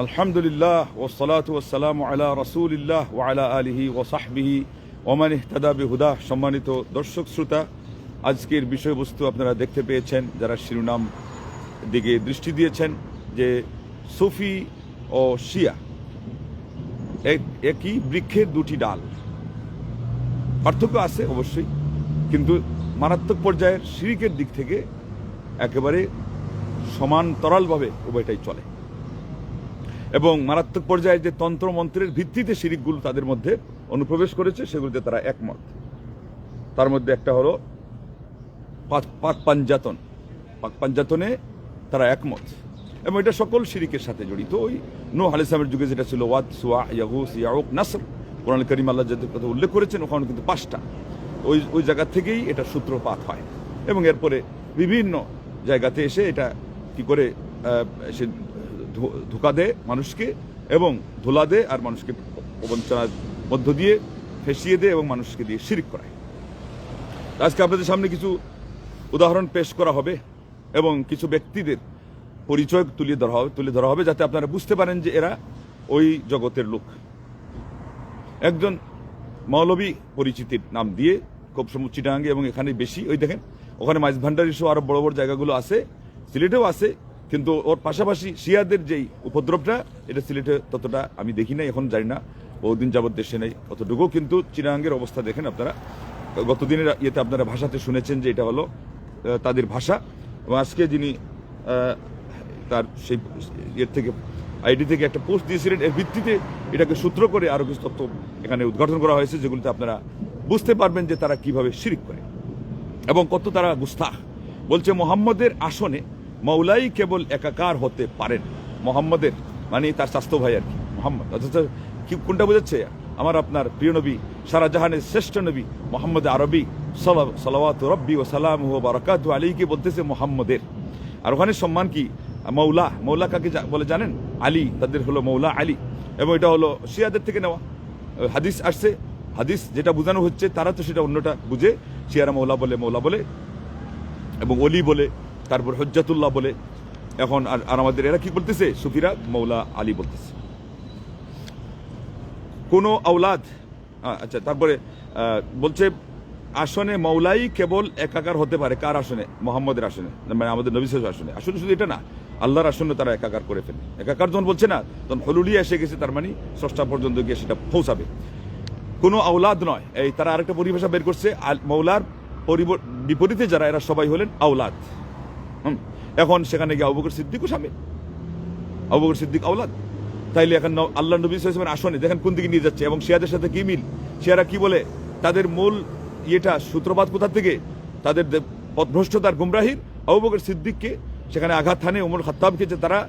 আলহামদুলিল্লাহ ওয়াসসালাতু ওয়াসসালামু আলা রাসূলিল্লাহ ওয়া আলা আলিহি ওয়া সাহবিহি ওয়া মান ইহতাদা বিহুদাহ। সম্মানিত দর্শক শ্রোতা, আজকের বিষয়বস্তু আপনারা দেখতে পেয়েছেন, যারা শিরোনাম দিকে দৃষ্টি দিয়েছেন, যে সুফি ও শিয়া একই বৃক্ষের দুটি ডাল। পার্থক্য আছে অবশ্যই, কিন্তু মারাত্মক পর্যায়ের শিরকের দিক থেকে একেবারে সমান্তরালভাবে উভয়টাই চলে। এবং মারাত্মক পর্যায়ে যে তন্ত্র মন্ত্রের ভিত্তিতে শিরিকগুলো তাদের মধ্যে অনুপ্রবেশ করেছে, সেগুলোতে তারা একমত। তার মধ্যে একটা হলো পাক পাঞ্জাতনে তারা একমত, এবং এটা সকল শিরিকের সাথে জড়িত। ওই নূহ আলাইহিস সালামের যুগে যেটা ছিল ওয়াদ, সুয়া, ইয়াগুস, ইয়াউক, নাসর, কোরআন কারীম আল্লাহ যাদের কথা উল্লেখ করেছেন ওখানে কিন্তু 5টা। ওই জায়গা থেকেই এটা সূত্রপাত হয়, এবং এরপরে বিভিন্ন জায়গাতে এসে এটা কি করে সে ধোঁকা দেয় মানুষকে, এবং ধোলা দেয়, আর মানুষকে প্রবঞ্চনার মধ্য দিয়ে ফেসিয়ে দেয় এবং মানুষকে দিয়ে শিরক করায়। আজকে আপনাদের সামনে কিছু উদাহরণ পেশ করা হবে এবং কিছু ব্যক্তিদের পরিচয় তুলে ধরা হবে, যাতে আপনারা বুঝতে পারেন যে এরা ওই জগতের লোক। একজন মৌলবী পরিচিতির নাম দিয়ে খুব চিটাঙ্গে এবং এখানে বেশি, ওই দেখেন ওখানে মাইজ ভান্ডারি সহ আরো বড় বড় জায়গাগুলো আছে, সিলেটেও আছে, কিন্তু ওর পাশাপাশি শিয়াদের যেই উপদ্রবটা, এটা সিলেটে ততটা আমি দেখি নাই, এখন জানি না, বহুদিন যাবৎ দেশে নেই অতটুকু। কিন্তু চিটাঙ্গের অবস্থা দেখেন আপনারা, গতদিনের ইয়েতে আপনারা ভাষাতে শুনেছেন যে এটা হলো তাদের ভাষা। এবং আজকে যিনি তার সেই ইয়ের থেকে আইডি থেকে একটা পোস্ট দিয়েছিলেন, এর ভিত্তিতে এটাকে সূত্র করে আরো কিছু তথ্য এখানে উদ্ঘাটন করা হয়েছে, যেগুলোতে আপনারা বুঝতে পারবেন যে তারা কিভাবে শিরক করে এবং কত তারা গুস্তাখ। বলছে মোহাম্মদের আসনে মৌলাই কেবল একাকার হতে পারেন। মোহাম্মদের মানে তার স্বাস্থ্য ভাই আর কি, মোহাম্মদ। অথচ কি কোনটা বোঝাচ্ছে? আমার আপনার প্রিয় নবী, সারা জাহানের শ্রেষ্ঠ নবী মোহাম্মদ আরবি সালাওয়াতু রাব্বি ওয়া সালামুহু ওয়া বারাকাতুহু আলাইহি বলতেছে মোহাম্মদের। আর ওখানে সম্মান কি? মৌলা কাকে বলে জানেন? আলী, তাদের হলো মৌলা আলী। এবং এটা হলো শিয়াদের থেকে নেওয়া হাদিস আসছে। হাদিস যেটা বোঝানো হচ্ছে, তারা তো সেটা অন্যটা বুঝে। শিয়ারা মৌলা বলে এবং অলি বলে, তারপর হজ্জাতুল্লাহ বলে। এখন আর আমাদের এরা কি বলতেছে? সুফিরা মৌলা আলী বলতেছে। কোন আওলাদ, আচ্ছা, তারপরে বলছে আসনে মৌলাই কেবল একাকার হতে পারে। কার আসনে? মোহাম্মদের আসনে, মানে আমাদের নবী সাল্লাল্লাহু আলাইহি ওয়াসাল্লামের আসনে। আসলে শুধু এটা না, আল্লাহর আসনে তারা একাকার করে ফেলে। একাকার যখন বলছে না, তখন হলুলিয়া এসে গেছে, তার মানে স্রষ্টা পর্যন্ত গিয়ে সেটা পৌঁছাবে। কোনো আওলাদ নয়। এই তারা আরেকটা পরিভাষা বের করছে, মৌলার বিপরীতে যারা, এরা সবাই হলেন আওলাদ। এখন সেখানে গিয়ে আবু বকর সিদ্দিকও শামিল। আবু বকর সিদ্দিক আওলাদ। তাইলে এখন আল্লাহ নবী সাল্লাল্লাহু আলাইহি ওয়াসাল্লামের আসনে দেখেন কোন দিকে নিয়ে যাচ্ছে। এবং শিয়াদের সাথে কি মিল? শিয়ারা কি বলে? তাদের মূল ইয়েটা সূত্রপাত কোথা থেকে? তাদের পথভ্রষ্টতার গুমরাহির। আবু বকর সিদ্দিককে সেখানে আঘাত হানে ওমর খাত্তাবকে, যে তারা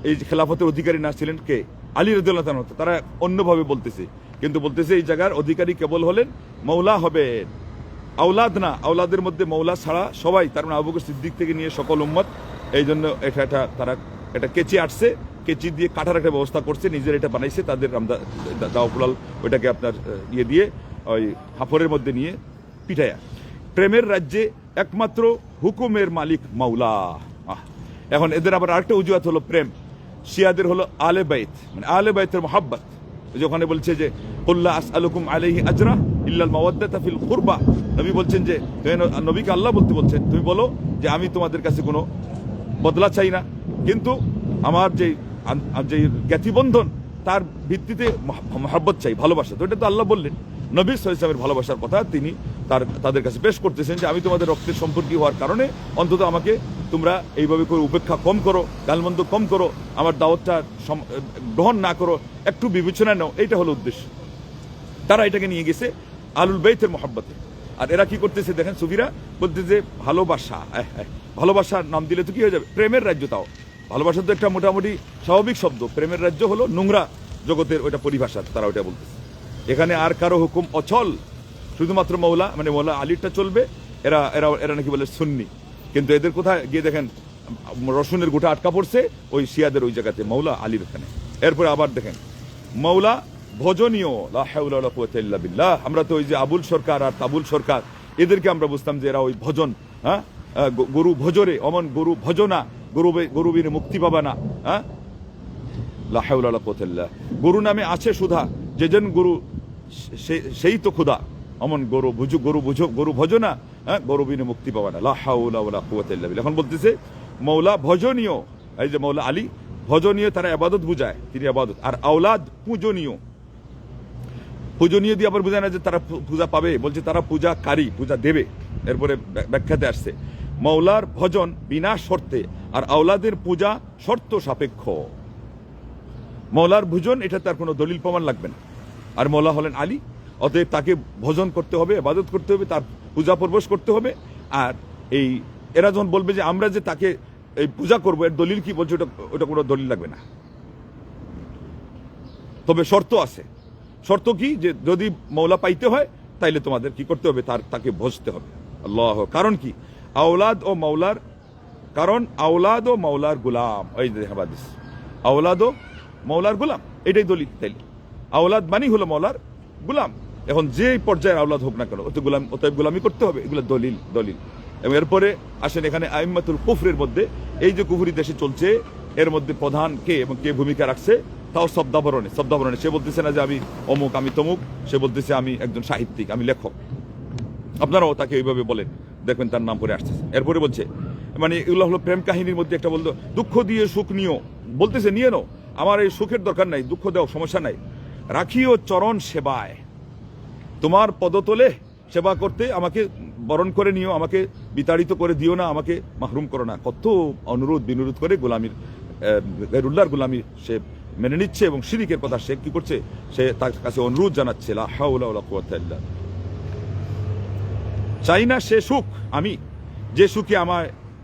এই খেলাফতের অধিকারী না ছিলেন কে? আলী রাদিয়াল্লাহু তাআলা। তারা অন্যভাবে বলতেছে, কিন্তু বলতেছে এই জায়গার অধিকারী কেবল হলেন মৌলা হবেন, আওলাদ না। আওলাদের মধ্যে মৌলা ছাড়া সবাই, তার মানে আবু বকর সিদ্দিক থেকে নিয়ে সকল উম্মত। এই জন্য তারা এটা কেচি আটছে, কেচি দিয়ে কাটার একটা ব্যবস্থা করছে, নিজের এটা বানাইছে। তাদের দাওপুলাল ওইটাকে আপনার ইয়ে দিয়ে ওই হাফরের মধ্যে নিয়ে পিঠায়া। প্রেমের রাজ্যে একমাত্র হুকুমের মালিক মাওলা। এখন এদের আবার আরেকটা অজুহাত হলো প্রেম। শিয়াদের হলো আলে বাইত, মানে আলে বাইতের মোহাব্বত। ওখানে বলছে যে কুল্লা আসআলুকুম আলাইহি আজরা ইল্লাল মাওয়াদ্দাতা ফিল কুরবা। নবী বলছেন যে, নবীকে আল্লাহ বলছেন, তুমি বলো যে আমি তোমাদের কাছে কোনো বদলা চাই না, কিন্তু আমার যে জ্ঞাতিবন্ধন তার ভিত্তিতে মহব্বত চাই, ভালোবাসা। তো এটা তো আল্লাহ বললেন। নবী সাল্লাল্লাহু আলাইহি ওয়াসাল্লামের ভালোবাসার কথা তিনি তাদের কাছে পেশ করতেছেন, যে আমি তোমাদের রক্তের সম্পর্কী হওয়ার কারণে অন্তত আমাকে তোমরা এইভাবে করে উপেক্ষা কম করো, গালমন্দ কম করো, আমার দাওয়াতটা গ্রহণ না করো, একটু বিবেচনা নাও। এইটা হলো উদ্দেশ্য। তারা এটাকে নিয়ে গেছে আলুল বাইতের মহব্বতে। আর এরা কি করতেছে দেখেন, সুফিরা বলতেছে ভালোবাসা। ভালোবাসার নাম দিলে তো কি হয়ে যাবে? প্রেমের রাজ্য। তাও ভালোবাসা তো একটা মোটামুটি স্বাভাবিক শব্দ। প্রেমের রাজ্য হলো নোংরা জগতের ওইটা পরিভাষা, তারা ওইটা বলতেছে। এখানে আর কারো হুকুম অচল, শুধুমাত্র মৌলা, মানে মৌলা আলীরটা চলবে। এরা এরা এরা নাকি বলে সুন্নি, কিন্তু এদের কোথায় গিয়ে দেখেন রসুনের গোটা আটকা পড়ছে ওই শিয়াদের ওই জায়গাতে, মৌলা আলীর ওখানে। এরপরে আবার দেখেন মৌলা ভজনীয়, লা হাওলা ওয়ালা কুওয়াতা ইল্লা বিল্লাহ। আমরা তো ওই যে আবুল সরকার আর তাবুল সরকার, এদেরকে আমরা বুঝতাম যে এরা ওই ভজন, গরু ভজরে অমন গরু ভজনা, গরুবীর মুক্তি পাবা না। লা হাওলা ওয়ালা কুওয়াতা ইল্লা বিল্লাহ। গুরু নামে আছে সুধা, যেজন গুরু সেই তো খুদা, অমন গরু ভজো না, হ্যাঁ, গরু বিনে মুক্তি পাওয়া না। লা হাওলা ওয়ালা কুওয়াতা ইল্লা বিল্লাহ। এখন বলতেছে মৌলা ভজনীয়, এই যে মৌলা আলী ভজনীয়, তারা ইবাদত বুঝায়, তিনি ইবাদত। আর আওলাদ পূজনীয়, পূজনীয় দিয়ে আবার বোঝায় না যে তারা পূজা পাবে, বলছে তারা পূজাকারী, পূজা দেবে। এরপরে ব্যাখ্যাতে আসছে মৌলার ভজন বিনা শর্তে, আর আওলাদের পূজা শর্ত সাপেক্ষ। মৌলার ভজন এটা তার কোনো দলিল প্রমাণ লাগবে না। আর মৌলা হলেন আলী, অতএব তাকে ভজন করতে হবে, ইবাদত করতে হবে, তার পূজা পরবশ করতে হবে। আর এই এরা যখন বলবে যে আমরা যে তাকে এই পূজা করবো, এর দলিল কি বলছে, ওটা কোনো দলিল লাগবে না। তবে শর্ত আছে। শর্ত কি? যে যদি মৌলা পাইতে হয় তাইলে তোমাদের কি করতে হবে, তাকে ভজতে হবে। আল্লাহ। কারণ কি? আওলাদ ও মাওলার গুলাম। ওই যে হাদিস, আওলাদ ও মাওলার গুলাম, এটাই দলিল। তাইলে আওলাদ মানি হলো মাওলার গুলাম। এখন যে পর্যায়ের আওলাদ হোক না কেন, অতএব গুলামি করতে হবে। এগুলো দলিল। এবং এরপরে আসেন এখানে আইম্মাতুল কুফরের মধ্যে, এই যে কুফরি দেশে চলছে, এর মধ্যে প্রধান কে এবং কে ভূমিকা রাখছে, তাও শব্দাবরণে। সে বলতেছে না যে আমি অমুক, আমি তমুক, সে বলতেছে আমি একজন সাহিত্যিক, আমি লেখক। আপনারাও তাকে এইভাবে বলেন, দেখবেন তার নাম করে আসতেছে। এরপরে বলছে মানে এগুলো হলো প্রেম কাহিনীর মধ্যে একটা বলতো, দুঃখ দিয়ে সুখ নিও, বলতেছে নিয়ে নাও, আমার এই সুখের দরকার নাই, দুঃখ দাও, সমস্যা নাই। রাখিও চরণ সেবায়, তোমার পদতলে সেবা করতে আমাকে বরণ করে নিও, আমাকে বিতাড়িত করে দিও না, আমাকে মাহরুম করো না। কত অনুরোধ বিনুরোধ করে গোলামির, গায়রুল্লাহর গোলামি সে মেনে নিচ্ছে, এবং শিরিকের কথা সে কি করছে, সে তার কাছে অনুরোধ জানাচ্ছে। লা হাওলা ওয়ালা কুওয়াতা ইল্লা বিল্লাহ। চাই না সে সুখ আমি, যে সুখে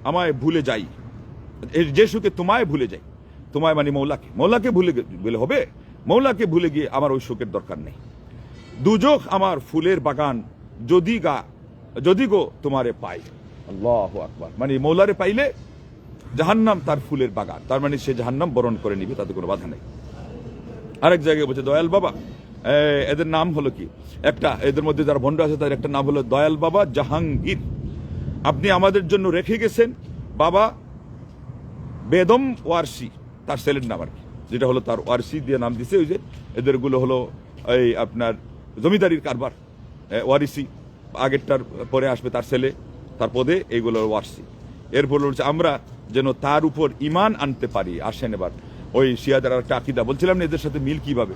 আমায় ভুলে যাই, যে সুখে তোমায় ভুলে যাই। তোমায় মানে মৌলাকে ভুলে হবে? মৌলাকে ভুলে গিয়ে আমার ওই সুখের দরকার নেই। দুজখ আমার ফুলের বাগান, যদি গো তোমারে পাই। আল্লাহু আকবার। মানে মৌলারে পাইলে জাহান্নাম তার ফুলের বাগান, তার মানে সে জাহান্নাম বরণ করে নিবে, তাতে কোনো বাধা নেই। আরেক জায়গায় বলছে দয়াল বাবা, এদের নাম হলো কি, একটা এদের মধ্যে যারা ভণ্ড আছে তাদের একটা নাম হলো দয়াল বাবা জাহাঙ্গীর। আপনি আমাদের জন্য রেখে গেছেন বাবা বেদম ওয়ারসি, তার ছেলের নাম আর কি, যেটা হলো তার ওয়ারসি দিয়ে নাম দিছে। ওই যে এদেরগুলো হলো এই আপনার জমিদারির কারবার, ওয়ারিসি, আগেরটার পরে আসবে তার ছেলে, তার পদে এইগুলো ওয়ারসি। এরপর হচ্ছে আমরা যেন তার উপর ইমান আনতে পারি। আসেন এবার ওই শিয়াদের একটা আকীদা বলছিলাম না, এদের সাথে মিল কিভাবে।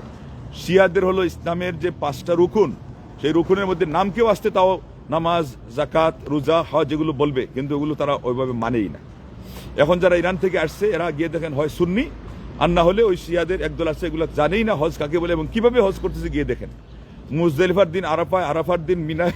শিয়াদের হলো ইসলামের যে 5টা রুকুন, সেই রুকুনের মধ্যে নাম কেউ আসতে, তাও নামাজ, জাকাত, রোজা, হজ যেগুলো বলবে, কিন্তু ওগুলো তারা ওইভাবে মানেই না। এখন যারা ইরান থেকে আসছে, এরা গিয়ে দেখেন হয় সুন্নি, আর না হলে ওই শিয়াদের একদল আসছে, এগুলো জানেই না হজ কাকে বলে এবং কিভাবে হজ করতেছে। গিয়ে দেখেন মুজদালিফার দিন আরাফায়, আরাফার দিন মিনায়,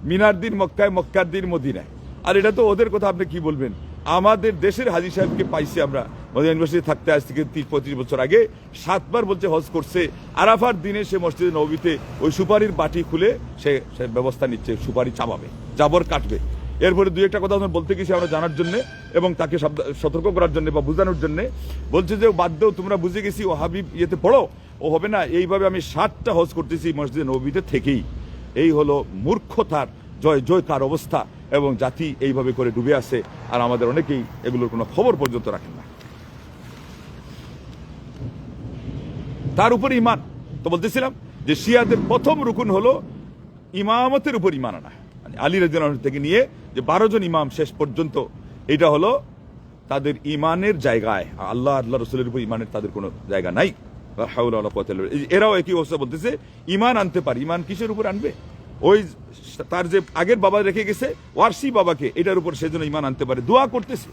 মিনার দিন মক্কায়, মক্কার দিন মদিনায়। আর এটা তো ওদের কথা আপনি কি বলবেন। আমাদের দেশের হাজী সাহেবকে পাইছি আমরা মদিনা ইউনিভার্সিটি থাকতে, আজ থেকে 30-35 বছর আগে 7 বার বলছে হজ করছে। আরাফার দিনে সে মসজিদে নববীতে ওই সুপারির বাটি খুলে সে ব্যবস্থা নিচ্ছে, সুপারি চাবাবে, জাবর কাটবে। এরপরে 2-1টা কথা বলতে গেছি আমরা জানার জন্য এবং তাকে সতর্ক করার জন্য বা বোঝানোর জন্য। বলছে যে বাদ দেও, তোমরা বুঝে গেছি, ও হাবিব ইয়েতে পড়ো, ও হবে না। এইভাবে আমি 7টা হজ করতেছি মসজিদে নববীতে থেকেই। এই হলো মূর্খতার জয়কার অবস্থা, এবং জাতি এইভাবে করে ডুবে আছে। আর আমাদের অনেকেই এগুলোর কোনো খবর পর্যন্ত রাখেন না। তার উপর ইমান। তো বলতেছিলাম যে শিয়াদের প্রথম রুকুন হলো ইমামতের উপর ইমান আনা, মানে আলী রাদিয়াল্লাহু আনহু থেকে নিয়ে যে 12 জন ইমাম শেষ পর্যন্ত, এটা হলো তাদের ইমানের জায়গায়। আল্লাহ রসুলের উপর ইমানের তাদের কোনো জায়গা নাই। এরাও একই অবস্থা বলতেছে ইমান আনতে পারি। ইমান কিসের উপর আনবে? ওই তার যে আগের বাবা রেখে গেছে ওয়ারসি বাবাকে, এটার উপর সেজন্য ইমান আনতে পারে। দোয়া করতেছে,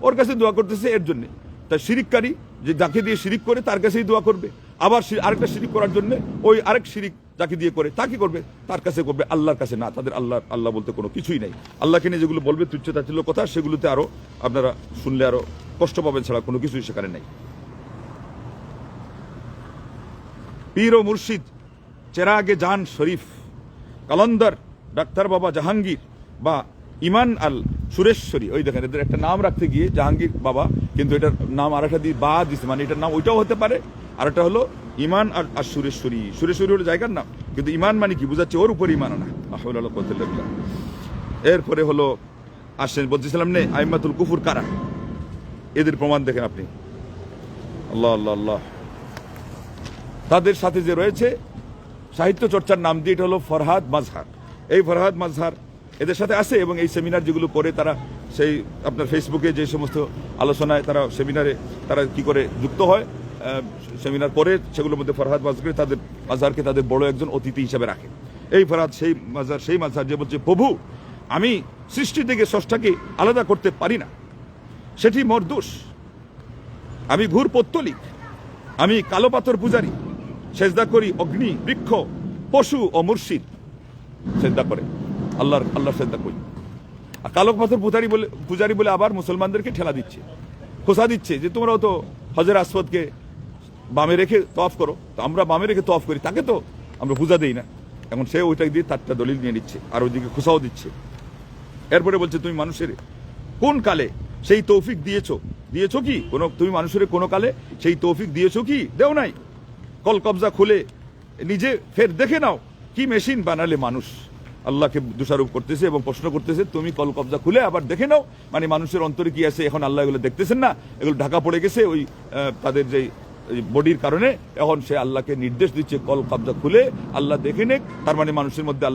ওর কাছে দোয়া করতেছে এর জন্য। তার শিরিককারী যে যাকে দিয়ে শিরিক করে তার কাছেই দোয়া করবে, আবার আরেকটা শিরিক করার জন্য ওই আরেক শিরিক যাকে দিয়ে করে তাকে করবে, তার কাছে করবে, আল্লাহর কাছে না। তাদের আল্লাহ বলতে কোনো কিছুই নাই। আল্লাহকে নিয়ে যেগুলো বলবে তুচ্ছ তাচ্ছিল্য কথা, সেগুলোতে আরো আপনারা শুনলে আরো কষ্ট পাবেন, ছাড়া কোনো কিছুই সেখানে নাই। পীর ও মুর্শিদ চেরাগে জান শরীফ, কালন্দার ডাক্তার বাবা জাহাঙ্গীর বা ইমান আল সুরেশ্বরী, ওই দেখেন এদের একটা নাম রাখতে গিয়ে জাহাঙ্গীর বাবা, কিন্তু এটার নাম আর একটা দিয়ে বা দিচ্ছে, মানে এটার নাম ওইটাও হতে পারে। আর একটা হলো ইমান আর সুরেশ্বরী। সুরেশ্বরী হলো জায়গার নাম, কিন্তু ইমান মানে কি বোঝাচ্ছে, ওর উপর ইমান আনা। এরপরে হলো আসেন বলতেছিলাম নে আইম্মাতুল কুফুর কারা, এদের প্রমাণ দেখেন আপনি। আল্লাহ আল্লাহ আল্লাহ। তাদের সাথে যে রয়েছে সাহিত্য চর্চার নাম দিয়ে, এটা হলো ফরহাদ মাজহার। এই ফরহাদ মাজহার এদের সাথে আছে, এবং এই সেমিনার যেগুলো করে তারা সেই আপনার ফেসবুকে যে সমস্ত আলোচনায় তারা সেমিনারে তারা কি করে যুক্ত হয়, সেমিনার করে সেগুলোর মধ্যে ফরহাদ মাজহারকে তাদের বড় একজন অতিথি হিসেবে রাখে। এই ফরহাদ সেই মাজহার যে বলছে, প্রভু আমি সৃষ্টি থেকে স্রষ্টাকে আলাদা করতে পারি না, সেটি মোর দোষ। আমি ঘুর পত্তলিক, আমি কালো পাথর পূজারী, সেজদা করি অগ্নি, বৃক্ষ, পশু ও মুর্শিদ সেজদা করে, আল্লাহ সেজদা করি। আর কালো পাথর পূজারী বলে আবার মুসলমানদেরকে ঠেলা দিচ্ছে, খোসা দিচ্ছে যে তোমরাও তো হজর আসওয়াদকে বামে রেখে তওয়াফ করো, তো আমরা বামে রেখে তওয়াফ করি, তাকে তো আমরা পূজা দেই না। এখন সে ওইটাকে দিয়ে তারটা দলিল নিয়ে নিচ্ছে, আর ওইদিকে খোসাও দিচ্ছে। এরপরে বলছে, তুমি মানুষের কোন কালে সেই তৌফিক দিয়েছো কি? তুমি মানুষের কোন কালে সেই তৌফিক দিয়েছো কি? দেও নাই। কল কবজা খুলে নিজে ফের দেখে নাও, কি মেশিন বানালে মানুষ। আল্লাহকে দোষারোপ করতেছে এবং প্রশ্ন করতেছে, তুমি কল কবজা খুলে আবার দেখে নাও, মানে মানুষের অন্তরে কি আছে এখন আল্লাহ এগুলো দেখতেছেন না, এগুলো ঢাকা পড়ে গেছে ওই তাদের যে বডির কারণে। এখন সে আল্লাহকে নির্দেশ দিচ্ছে, কল কবজা খুলে আল্লাহ দেখে নেক। তার মানে মানুষের মধ্যে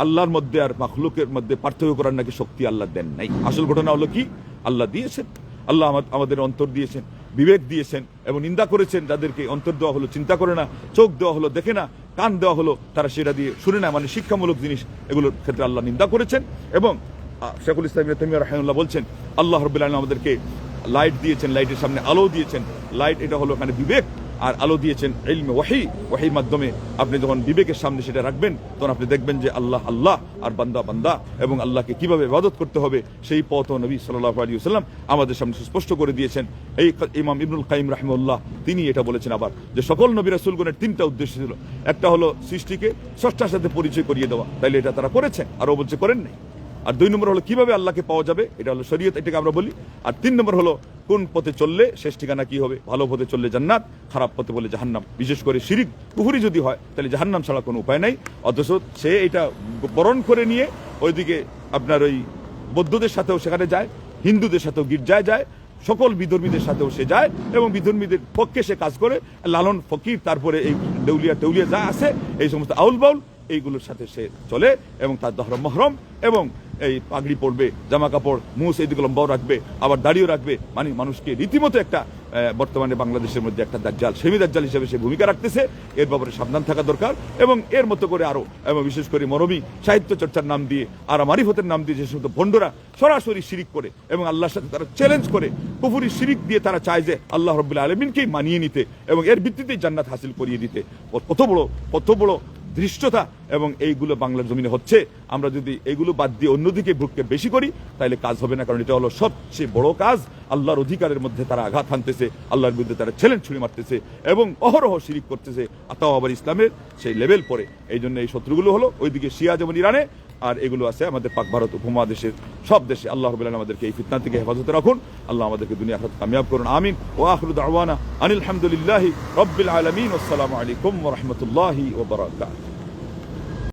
আল্লাহর মধ্যে আর মাখলুকের মধ্যে পার্থক্য করার নাকি শক্তি আল্লাহ দেন নাই। আসল ঘটনা হলো কি, আল্লাহ দিয়েছেন, আল্লাহ আমাদের অন্তর দিয়েছেন, বিবেক দিয়েছেন, এবং নিন্দা করেছেন যাদেরকে অন্তর দেওয়া হলো চিন্তা করে না, চোখ দেওয়া হলো দেখে না, কান দেওয়া হলো তারা সেটা দিয়ে শুনে না, মানে শিক্ষামূলক জিনিস, এগুলোর ক্ষেত্রে আল্লাহ নিন্দা করেছেন। এবং শেখুল ইসলাম ইবনে তাইমিয়া রাহিমাহুল্লাহ বলছেন, আল্লাহ রাব্বুল আলামিন আমাদেরকে লাইট দিয়েছেন, লাইটের সামনে আলো দিয়েছেন। লাইট এটা হলো মানে বিবেক, আর আলো দিয়েছেন ইলমে ওয়াহির মাধ্যমে। আপনি যখন বিবেকের সামনে সেটা রাখবেন, তখন আপনি দেখবেন যে আল্লাহ আল্লাহ আর বান্দা বান্দা, এবং আল্লাহকে কিভাবে ইবাদত করতে হবে সেই পথ নবী সাল্লাল্লাহু আলাইহি ওয়াসাল্লাম আমাদের সামনে সুস্পষ্ট করে দিয়েছেন। এই ইমাম ইবনুল কাইয়িম রাহিমাহুল্লাহ তিনি এটা বলেছেন আবার, যে সকল নবী রাসূলগণের তিনটা উদ্দেশ্য ছিল। একটা হলো সৃষ্টিকে স্রষ্টার সাথে পরিচয় করিয়ে দেওয়া, তাইলে এটা তারা করেছেন, আরও বলছে করেন নাই। আর 2 নম্বর হলো কিভাবে আল্লাহকে পাওয়া যাবে, এটা হলো শরীয়ত, এটাকে আমরা বলি। আর 3 নম্বর হলো কোন পথে চললে শেষ ঠিকানা কি হবে, ভালো পথে চললে জান্নাত, খারাপ পথে বলে জাহান্নাম। বিশেষ করে শিরিক কুফরি যদি হয়, তাহলে জাহান্নাম ছাড়া কোনো উপায় নাই। অথচ সে এটা বরণ করে নিয়ে ওইদিকে আপনার ওই বৌদ্ধদের সাথেও সেখানে যায়, হিন্দুদের সাথেও গির্জায় যায়, সকল বিধর্মীদের সাথেও সে যায়, এবং বিধর্মীদের পক্ষে সে কাজ করে। লালন ফকির, তারপরে এই দেউলিয়া যা আছে, এই সমস্ত আউল বাউল, এইগুলোর সাথে সে চলে, এবং তার দহরম মহরম, এবং এই পাগড়ি পরবে, জামা কাপড় মুস এইদিকে লম্বাও রাখবে, আবার দাড়িও রাখবে, মানে মানুষকে রীতিমতো একটা বর্তমানে বাংলাদেশের মধ্যে একটা দাজ্জাল, সেমি দাজ্জাল হিসেবে সে ভূমিকা রাখতেছে। এর ব্যাপারে সাবধান থাকা দরকার। এবং এর মতো করে আরো, এবং বিশেষ করে মরমী সাহিত্য চর্চার নাম দিয়ে আর মারিফতের নাম দিয়ে যে সমস্ত ভণ্ডরা সরাসরি শিরিক করে এবং আল্লাহর সাথে তারা চ্যালেঞ্জ করে, কুফরি শিরিক দিয়ে তারা চায় যে আল্লাহ রাব্বুল আলামিনকেই মানিয়ে নিতে এবং এর ভিত্তিতেই জান্নাত হাসিল করিয়ে দিতে। কত বড় ধৃষ্টতা, এবং এইগুলো বাংলার জমিনে হচ্ছে। আমরা যদি এইগুলো বাদ দিয়ে অন্যদিকে ভ্রুক্ষেপ বেশি করি, তাহলে কাজ হবে না। কারণ এটা হলো সবচেয়ে বড় কাজ। আল্লাহর অধিকারের মধ্যে তারা আঘাত হানতেছে, আল্লাহর বিরুদ্ধে তারা চ্যালেঞ্জ ছুড়ে মারতেছে, এবং অহরহ শিরিক করতেছে, তাও আবার ইসলামের সেই লেভেল পরে। এই জন্য এই শত্রুগুলো হলো ওইদিকে শিয়া যেমন ইরানে, আর এগুলো আছে আমাদের পাক ভারত উপমহাদেশের সব দেশে। আল্লাহ রাব্বুল আলামিন আমাদেরকে এই ফিতনা থেকে হেফাজতে রাখুন। আল্লাহ আমাদেরকে দুনিয়া আখিরাত কামিয়াব করুন। আমিন। ওয়া আখিরু দাওয়ানা আনিল হামদুলিল্লাহি রাব্বিল আলামিন। আসসালামু আলাইকুম ওয়া রাহমাতুল্লাহি ওয়া বারাকাতুহু।